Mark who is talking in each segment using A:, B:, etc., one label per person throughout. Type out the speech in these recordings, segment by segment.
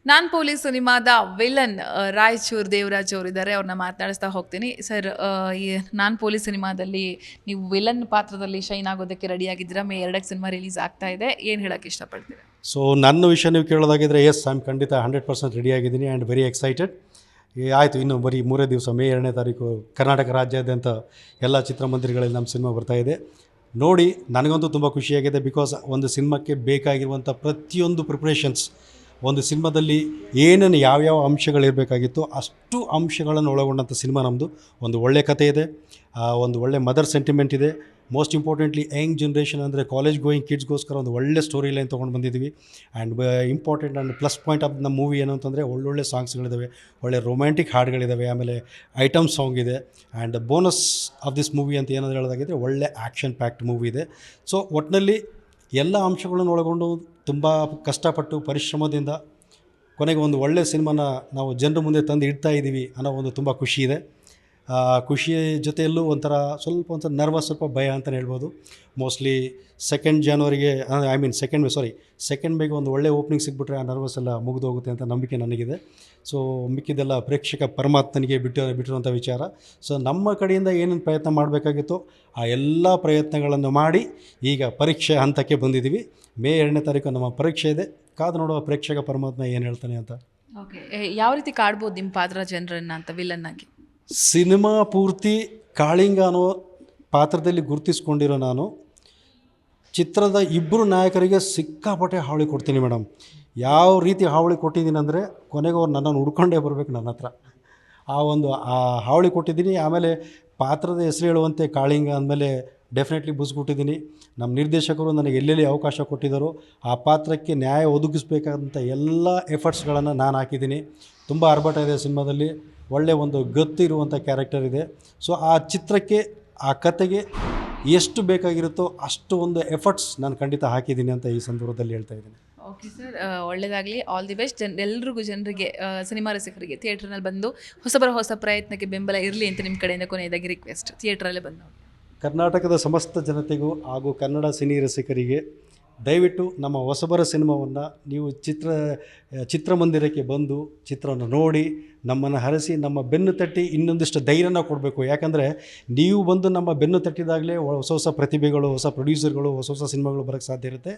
A: ನಾನ್ police ಸಿನಿಮಾದ villain Raichur Devaraj ಅವರಿದ್ದಾರೆ. ಅವ್ರನ್ನ ಮಾತನಾಡಿಸ್ತಾ ಹೋಗ್ತೀನಿ. ಸರ್, ಈ ನಾನ್ ಪೊಲೀಸ್ ಸಿನಿಮಾದಲ್ಲಿ ನೀವು ವಿಲನ್ ಪಾತ್ರದಲ್ಲಿ ಶೈನ್ ಆಗೋದಕ್ಕೆ ರೆಡಿ ಆಗಿದ್ದೀರಾ. ಮೇ 2ಕ್ಕೆ ಸಿನಿಮಾ ರಿಲೀಸ್ ಆಗ್ತಾ ಇದೆ. ಏನು ಹೇಳಕ್ಕೆ ಇಷ್ಟಪಡ್ತೀರಾ?
B: ಸೊ ನನ್ನ ವಿಷಯ ನೀವು ಕೇಳೋದಾಗಿದ್ದರೆ ಎಸ್, ಐ ಆಮ್ ಖಂಡಿತ 100% ರೆಡಿ ಆಗಿದ್ದೀನಿ ಆ್ಯಂಡ್ ವೆರಿ ಎಕ್ಸೈಟೆಡ್. ಆಯಿತು, ಇನ್ನು ಬರೀ 3 ದಿವಸ, ಮೇ 2ನೇ ತಾರೀಕು ಕರ್ನಾಟಕ ರಾಜ್ಯಾದ್ಯಂತ ಎಲ್ಲ ಚಿತ್ರಮಂದಿರಗಳಲ್ಲಿ ನಮ್ಮ ಸಿನಿಮಾ ಬರ್ತಾಯಿದೆ. ನೋಡಿ, ನನಗಂತೂ ತುಂಬ ಖುಷಿಯಾಗಿದೆ. ಬಿಕಾಸ್ ಒಂದು ಸಿನಿಮಾಕ್ಕೆ ಬೇಕಾಗಿರುವಂಥ ಪ್ರತಿಯೊಂದು ಪ್ರಿಪ್ರೇಷನ್ಸ್, ಒಂದು ಸಿನಿಮಾದಲ್ಲಿ ಏನೇನು ಯಾವ್ಯಾವ ಅಂಶಗಳಿರಬೇಕಾಗಿತ್ತು ಅಷ್ಟು ಅಂಶಗಳನ್ನು ಒಳಗೊಂಡಂಥ ಸಿನಿಮಾ ನಮ್ಮದು. ಒಂದು ಒಳ್ಳೆ ಕಥೆ ಇದೆ, ಒಂದು ಒಳ್ಳೆ ಮದರ್ ಸೆಂಟಿಮೆಂಟ್ ಇದೆ. ಮೋಸ್ಟ್ ಇಂಪಾರ್ಟೆಂಟ್ಲಿ ಯಂಗ್ ಜನ್ರೇಷನ್ ಅಂದರೆ ಕಾಲೇಜ್ ಗೋಯಿಂಗ್ ಕಿಡ್ಸ್ಗೋಸ್ಕರ ಒಂದು ಒಳ್ಳೆ ಸ್ಟೋರಿ ಲೈನ್ ತೊಗೊಂಡು ಬಂದಿದ್ದೀವಿ. And important and plus point of ನಮ್ಮ ಮೂವಿ ಏನು ಅಂತಂದರೆ ಒಳ್ಳೊಳ್ಳೆ ಸಾಂಗ್ಸ್ಗಳಿದ್ದಾವೆ, ಒಳ್ಳೆ ರೊಮ್ಯಾಂಟಿಕ್ ಹಾಡುಗಳಿದ್ದಾವೆ, ಆಮೇಲೆ ಐಟಮ್ ಸಾಂಗ್ ಇದೆ. And bonus of this movie ಅಂತ ಏನಾದರೂ ಹೇಳೋದಾಗಿದ್ದರೆ ಒಳ್ಳೆ ಆ್ಯಕ್ಷನ್ ಪ್ಯಾಕ್ಡ್ ಮೂವಿ ಇದೆ. ಸೊ ಒಟ್ಟಿನಲ್ಲಿ ಎಲ್ಲ ಅಂಶಗಳನ್ನು ಒಳಗೊಂಡು ತುಂಬ ಕಷ್ಟಪಟ್ಟು ಪರಿಶ್ರಮದಿಂದ ಕೊನೆಗೆ ಒಂದು ಒಳ್ಳೆಯ ಸಿನಿಮಾನ ನಾವು ಜನರ ಮುಂದೆ ತಂದು ಇಡ್ತಾ ಇದ್ದೀವಿ ಅನ್ನೋ ಒಂದು ತುಂಬ ಖುಷಿ ಇದೆ. ಖುಷಿಯ ಜೊತೆಯಲ್ಲೂ ಸ್ವಲ್ಪ ನರ್ವಸ್, ಸ್ವಲ್ಪ ಭಯ ಅಂತಲೇ ಹೇಳ್ಬೋದು. ಮೋಸ್ಟ್ಲಿ 2 ಜನವರಿಗೆ ಸೆಕೆಂಡ್ ಮೇಗೆ ಒಂದು ಒಳ್ಳೆ ಓಪನಿಂಗ್ ಸಿಕ್ಬಿಟ್ರೆ ಆ ನರ್ವಸ್ ಎಲ್ಲ ಮುಗಿದೋಗುತ್ತೆ ಅಂತ ನಂಬಿಕೆ ನನಗಿದೆ. ಸೊ ಮಿಕ್ಕಿದೆಲ್ಲ ಪ್ರೇಕ್ಷಕ ಪರಮಾತ್ಮನಿಗೆ ಬಿಟ್ಟಿರುವಂಥ ವಿಚಾರ. ಸೊ ನಮ್ಮ ಕಡೆಯಿಂದ ಏನೇನು ಪ್ರಯತ್ನ ಮಾಡಬೇಕಾಗಿತ್ತೋ ಆ ಎಲ್ಲ ಪ್ರಯತ್ನಗಳನ್ನು ಮಾಡಿ ಈಗ ಪರೀಕ್ಷೆ ಹಂತಕ್ಕೆ ಬಂದಿದ್ದೀವಿ. ಮೇ 2ನೇ ತಾರೀಕು ನಮ್ಮ ಪರೀಕ್ಷೆ ಇದೆ. ಕಾದು ನೋಡುವ ಪ್ರೇಕ್ಷಕ ಪರಮಾತ್ಮ ಏನು ಹೇಳ್ತಾನೆ ಅಂತ.
A: ಓಕೆ, ಯಾವ ರೀತಿ ಕಾಡ್ಬೋದು ನಿಮ್ಮ ಪಾತ್ರ ಜನರನ್ನ ಅಂತ ವಿಲನ್ ಆಗಿ?
B: ಸಿನಿಮಾ ಪೂರ್ತಿ ಕಾಳಿಂಗ ಅನ್ನೋ ಪಾತ್ರದಲ್ಲಿ ಗುರುತಿಸ್ಕೊಂಡಿರೋ ನಾನು ಚಿತ್ರದ 2 ನಾಯಕರಿಗೆ ಸಿಕ್ಕಾಪಟ್ಟೆ ಹಾವಳಿ ಕೊಡ್ತೀನಿ ಮೇಡಮ್. ಯಾವ ರೀತಿ ಹಾವಳಿ ಕೊಟ್ಟಿದ್ದೀನಿ ಅಂದರೆ ಕೊನೆಗೆ ಅವ್ರು ನನ್ನನ್ನು ಹುಡ್ಕೊಂಡೇ ಬರಬೇಕು ನನ್ನ ಹತ್ರ. ಆ ಹಾವಳಿ ಕೊಟ್ಟಿದ್ದೀನಿ. ಆಮೇಲೆ ಪಾತ್ರದ ಹೆಸರು ಹೇಳುವಂತೆ ಕಾಳಿಂಗ ಅಂದಮೇಲೆ ಡೆಫಿನೆಟ್ಲಿ ಬುಸ್ಕೊಟ್ಟಿದ್ದೀನಿ. ನಮ್ಮ ನಿರ್ದೇಶಕರು ನನಗೆ ಎಲ್ಲೆಲ್ಲಿ ಅವಕಾಶ ಕೊಟ್ಟಿದ್ದಾರೋ ಆ ಪಾತ್ರಕ್ಕೆ ನ್ಯಾಯ ಒದಗಿಸ್ಬೇಕಾದಂಥ ಎಲ್ಲ ಎಫರ್ಟ್ಸ್ಗಳನ್ನು ನಾನು ಹಾಕಿದ್ದೀನಿ. ತುಂಬ ಆರ್ಭಟ ಇದೆ ಸಿನಿಮಾದಲ್ಲಿ, ಒಳ್ಳೆಯ ಒಂದು ಗತ್ತು ಇರುವಂಥ ಕ್ಯಾರೆಕ್ಟರ್ ಇದೆ. ಸೊ ಆ ಚಿತ್ರಕ್ಕೆ, ಆ ಕತೆಗೆ ಎಷ್ಟು ಬೇಕಾಗಿರುತ್ತೋ ಅಷ್ಟು ಒಂದು ಎಫರ್ಟ್ಸ್ ನಾನು ಖಂಡಿತ ಹಾಕಿದ್ದೀನಿ ಅಂತ ಈ ಸಂದರ್ಭದಲ್ಲಿ ಹೇಳ್ತಾ ಇದ್ದೀನಿ.
A: ಓಕೆ ಸರ್, ಒಳ್ಳೆಯದಾಗಲಿ, ಆಲ್ ದಿ ಬೆಸ್ಟ್. ಎಲ್ರಿಗೂ ಜನರಿಗೆ, ಸಿನಿಮಾ ರಸಿಕರಿಗೆ ಥಿಯೇಟ್ರ್ನಲ್ಲಿ ಬಂದು ಹೊಸ ಪ್ರಯತ್ನಕ್ಕೆ ಬೆಂಬಲ ಇರಲಿ ಅಂತ ನಿಮ್ಮ ಕಡೆಯಿಂದ ಕೊನೆಯದಾಗಿ ರಿಕ್ವೆಸ್ಟ್. ಥಿಯೇಟ್ರಲ್ಲೇ ಬಂದು
B: ಕರ್ನಾಟಕದ ಸಮಸ್ತ ಜನತೆಗೂ ಹಾಗೂ ಕನ್ನಡ ಸಿನಿ ರಸಿಕರಿಗೆ ದಯವಿಟ್ಟು ನಮ್ಮ ಹೊಸಬರ ಸಿನಿಮಾವನ್ನು ನೀವು ಚಿತ್ರಮಂದಿರಕ್ಕೆ ಬಂದು ಚಿತ್ರವನ್ನು ನೋಡಿ ನಮ್ಮನ್ನು ಹರಸಿ, ನಮ್ಮ ಬೆನ್ನು ತಟ್ಟಿ ಇನ್ನೊಂದಿಷ್ಟು ಧೈರ್ಯನ ಕೊಡಬೇಕು. ಯಾಕಂದರೆ ನೀವು ಬಂದು ನಮ್ಮ ಬೆನ್ನು ತಟ್ಟಿದಾಗಲೇ ಹೊಸ ಪ್ರತಿಭೆಗಳು, ಹೊಸ ಪ್ರೊಡ್ಯೂಸರ್ಗಳು, ಹೊಸ ಸಿನಿಮಾಗಳು ಬರೋಕ್ಕೆ ಸಾಧ್ಯ ಇರುತ್ತೆ.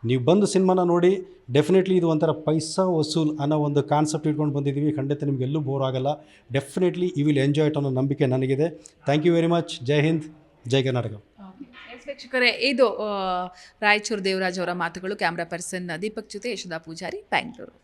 B: ನೀವು ಬಂದು ಸಿನಿಮಾನ ನೋಡಿ, ಡೆಫಿನೆಟ್ಲಿ ಇದು ಒಂಥರ ಪೈಸಾ ವಸೂಲ್ ಅನ್ನೋ ಒಂದು ಕಾನ್ಸೆಪ್ಟ್ ಇಟ್ಕೊಂಡು ಬಂದಿದ್ದೀವಿ. ಖಂಡಿತ ನಿಮಗೆಲ್ಲೂ ಬೋರ್ ಆಗಲ್ಲ. Definitely you will enjoy it ಅನ್ನೋ ನಂಬಿಕೆ ನನಗಿದೆ. Thank you very much. ಜೈ ಹಿಂದ್, ಜೈ ಕರ್ನಾಟಕ.
A: ವೀಕ್ಷಕರೇ, ಇದು ರಾಯಚೂರು ದೇವರಾಜ್ ಅವರ ಮಾತುಗಳು. ಕ್ಯಾಮ್ರಾ ಪರ್ಸನ್ ದೀಪಕ್ ಜೊತೆ ಯಶೋಧ ಪೂಜಾರಿ, ಬ್ಯಾಂಗ್ಳೂರು.